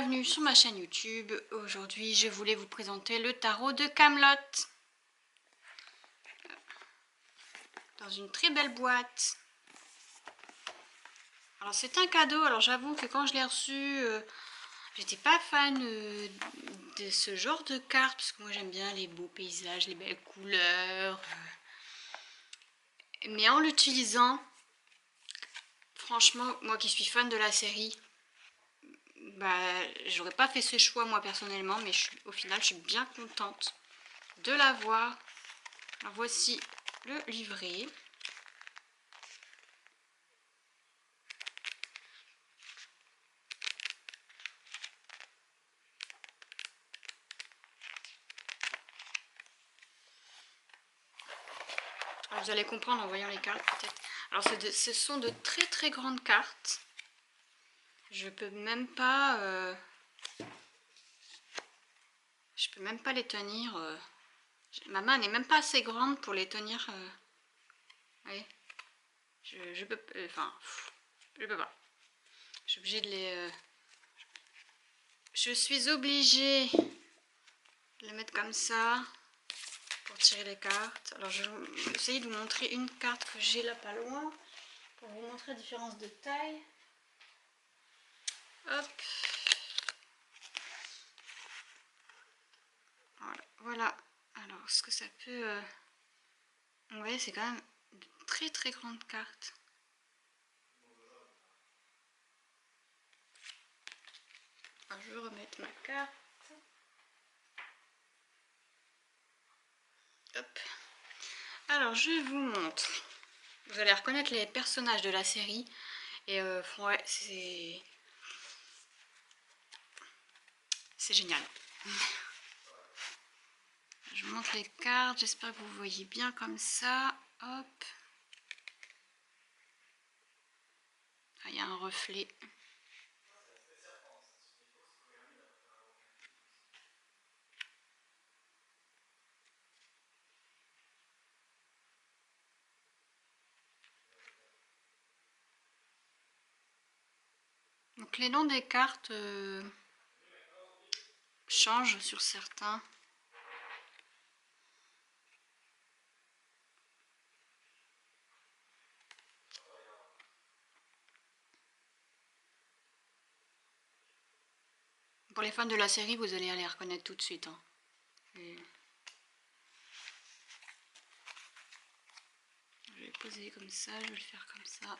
bienvenue sur ma chaîne YouTube. Aujourd'hui, je voulais vous présenter le tarot de Camelot dans une très belle boîte. Alors c'est un cadeau, alors j'avoue que quand je l'ai reçu, j'étais pas fan de ce genre de cartes parce que moi j'aime bien les beaux paysages, les belles couleurs. Mais en l'utilisant, franchement, moi qui suis fan de la série, j'aurais pas fait ce choix moi personnellement, mais au final je suis bien contente de l'avoir. Alors voici le livret. Alors vous allez comprendre en voyant les cartes peut-être. Alors ce sont de très très grandes cartes. Je peux même pas les tenir. Ma main n'est même pas assez grande pour les tenir. Allez, je peux enfin je peux pas. Je suis obligée de les je suis obligée de les mettre comme ça pour tirer les cartes. Alors je vais essayer de vous montrer une carte que j'ai là pas loin pour vous montrer la différence de taille. Hop. Voilà. Alors, ce que ça peut... Vous voyez, c'est quand même de très très grandes cartes. Alors, je vais remettre ma carte. Hop. Alors, je vous montre. Vous allez reconnaître les personnages de la série. Et ouais, c'est génial. Je vous montre les cartes. J'espère que vous voyez bien comme ça. Hop. Ah, il y a un reflet. Donc les noms des cartes changent sur certains. Pour les fans de la série, vous allez les reconnaître tout de suite. Hein. Je vais poser comme ça, je vais le faire comme ça.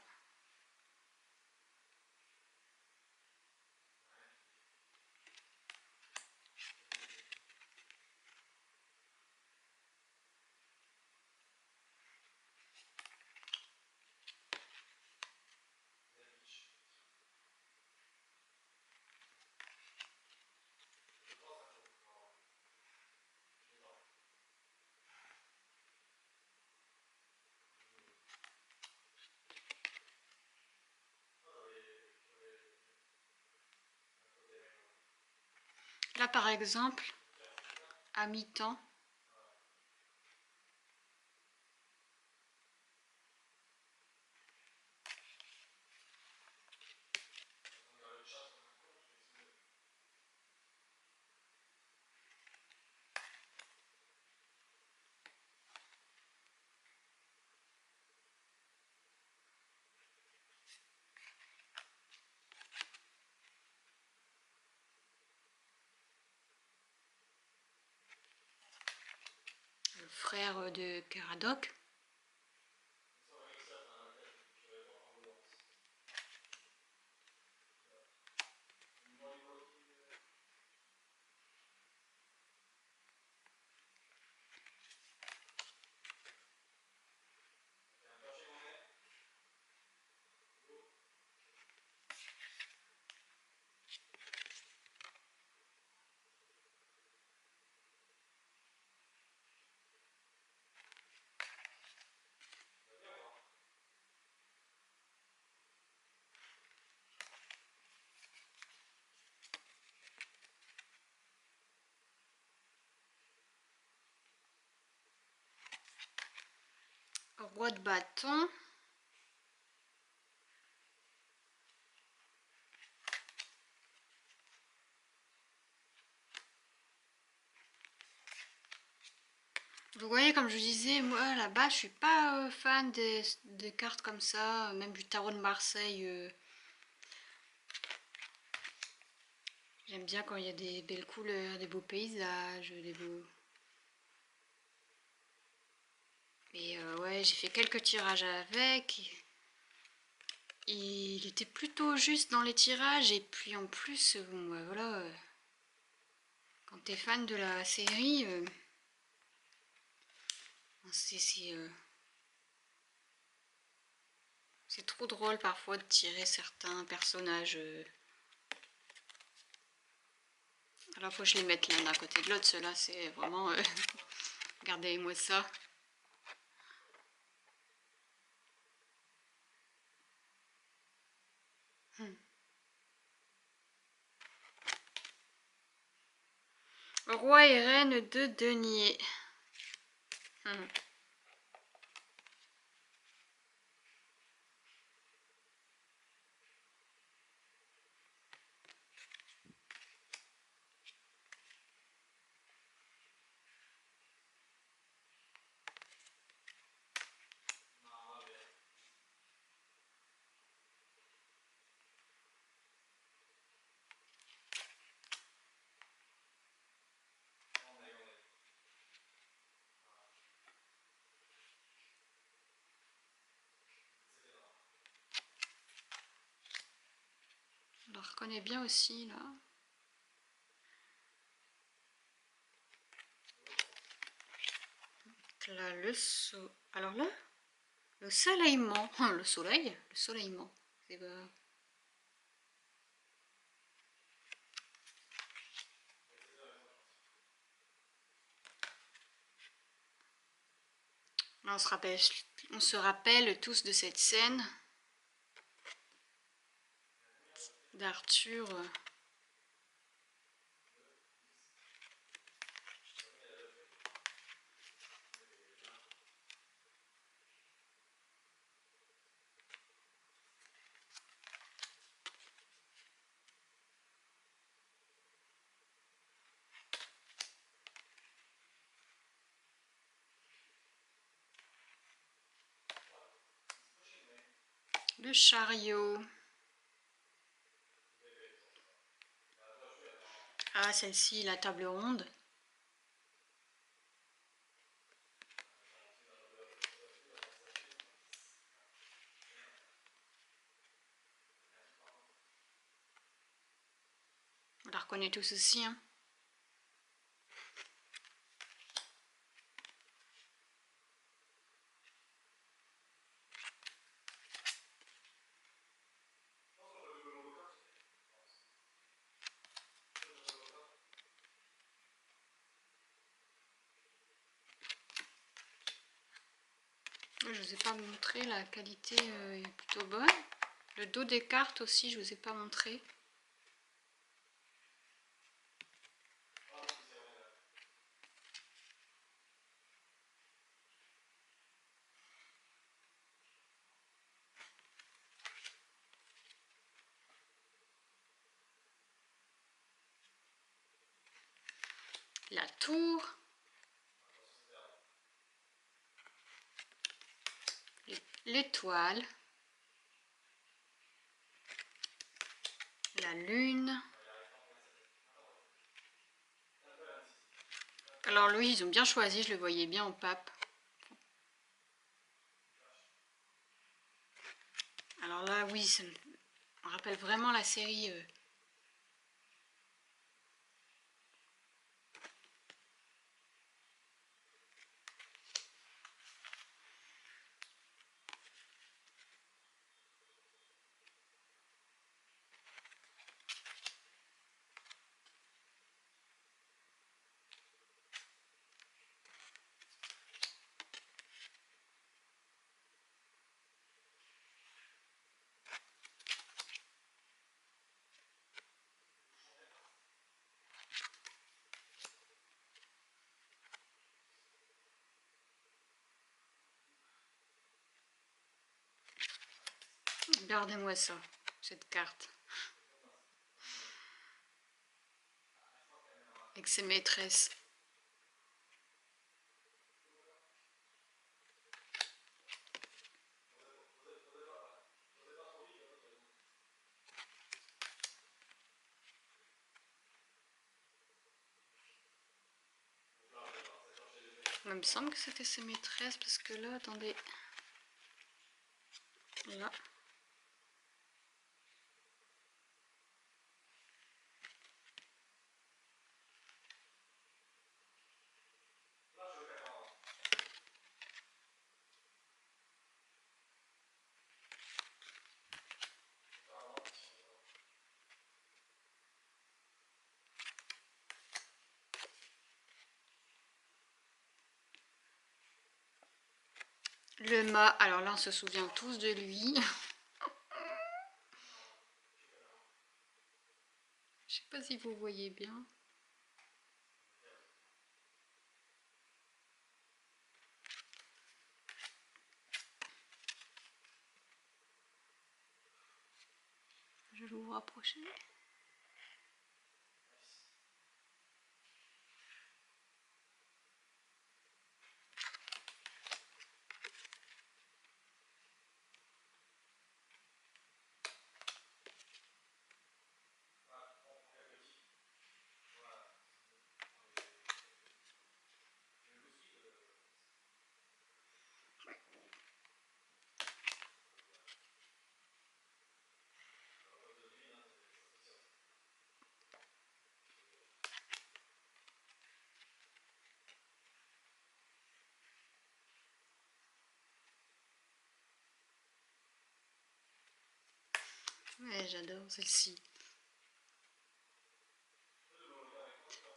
Là par exemple, à mi-temps, le frère de Caradoc. Roi de bâton. vous voyez, comme je vous disais, moi là-bas, je suis pas fan des cartes comme ça, même du tarot de Marseille. J'aime bien quand il y a des belles couleurs, des beaux paysages, des beaux... Mais ouais, j'ai fait quelques tirages avec. Il était plutôt juste dans les tirages, et puis en plus, bon, bah, voilà, quand t'es fan de la série, c'est trop drôle parfois de tirer certains personnages. Alors faut que je les mette l'un à côté de l'autre, ceux-là c'est vraiment... regardez-moi ça. Roi et reine de denier. On la reconnaît bien aussi là. Là alors là, le soleillement. Le soleil, le soleillement. C'est pas... Là, on se rappelle tous de cette scène d'Arthur. Le chariot. Ah, celle-ci, la table ronde. On la reconnaît tous aussi, hein. Je ne vous ai pas montré, la qualité est plutôt bonne. Le dos des cartes aussi, je ne vous ai pas montré. La tour. L'étoile. La lune. Alors lui, ils ont bien choisi, je le voyais bien en pape. Alors là, oui, ça me rappelle vraiment la série. Regardez-moi ça, cette carte. Avec ses maîtresses. il me semble que c'était ses maîtresses parce que là, attendez. Là. Le mât, alors là on se souvient tous de lui. Je sais pas si vous voyez bien. Je vais vous rapprocher. Ouais, j'adore celle-ci.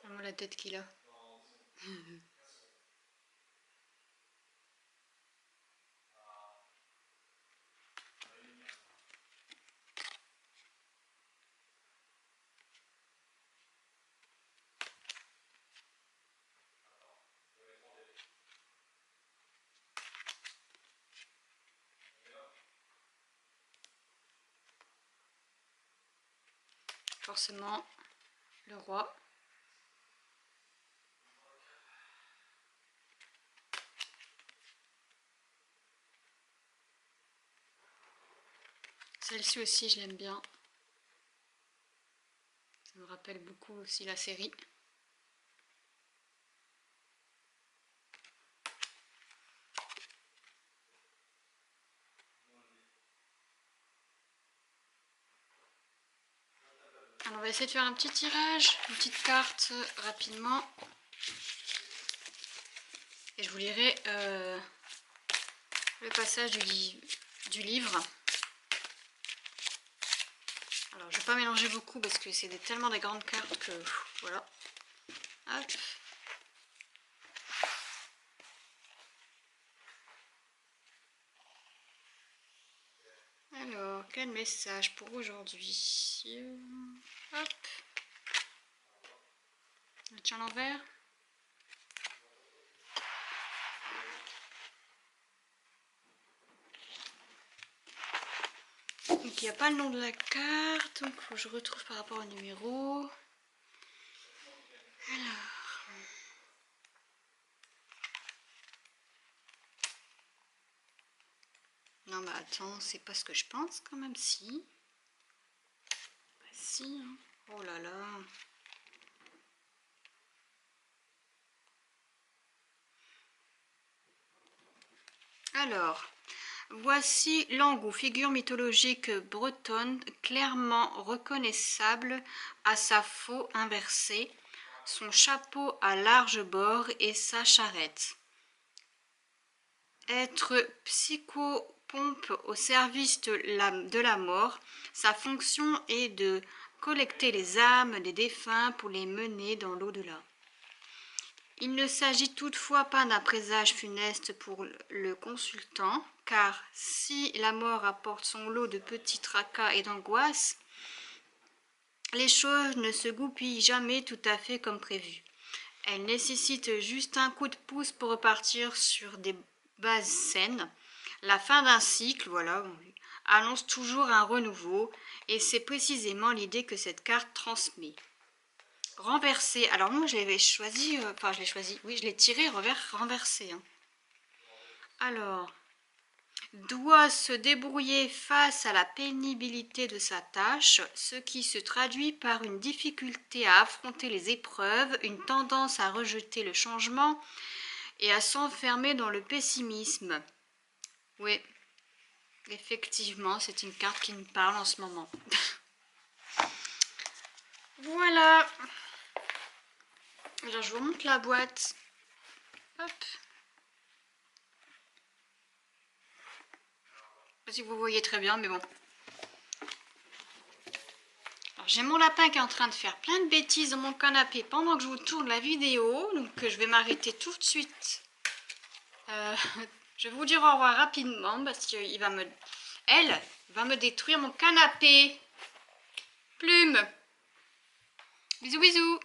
Vraiment la tête qu'il a. Forcément, le roi. Celle-ci aussi, je l'aime bien. Ça me rappelle beaucoup aussi la série. Alors on va essayer de faire un petit tirage, une petite carte rapidement. Et je vous lirai le passage du livre. Alors je ne vais pas mélanger beaucoup parce que c'est tellement des grandes cartes que voilà. Hop. Alors, quel message pour aujourd'hui? Hop. Le tien à l'envers. Donc il n'y a pas le nom de la carte, donc il faut que je retrouve par rapport au numéro. Alors. Non mais attends, c'est pas ce que je pense quand même, si. Bah si, hein. Oh là là. Alors, voici l'Angot, figure mythologique bretonne clairement reconnaissable à sa faux inversée, son chapeau à large bord et sa charrette. Être psychopompe au service de la mort, sa fonction est de collecter les âmes des défunts pour les mener dans l'au-delà. Il ne s'agit toutefois pas d'un présage funeste pour le consultant, car si la mort apporte son lot de petits tracas et d'angoisses, les choses ne se goupillent jamais tout à fait comme prévu. Elles nécessitent juste un coup de pouce pour repartir sur des bases saines. La fin d'un cycle, voilà, annonce toujours un renouveau, et c'est précisément l'idée que cette carte transmet. Renversé, alors moi je l'avais choisi, enfin je l'ai choisi, oui je l'ai tiré renversé. Hein. Alors, doit se débrouiller face à la pénibilité de sa tâche, ce qui se traduit par une difficulté à affronter les épreuves, une tendance à rejeter le changement, et à s'enfermer dans le pessimisme. Oui, effectivement, c'est une carte qui me parle en ce moment. Voilà. Alors, je vous montre la boîte. Hop. Je sais pas si vous voyez très bien, mais bon. Alors, j'ai mon lapin qui est en train de faire plein de bêtises dans mon canapé pendant que je vous tourne la vidéo. Donc, je vais m'arrêter tout de suite. Je vais vous dire au revoir rapidement parce qu'elle va me détruire mon canapé. Plume. Bisous, bisous.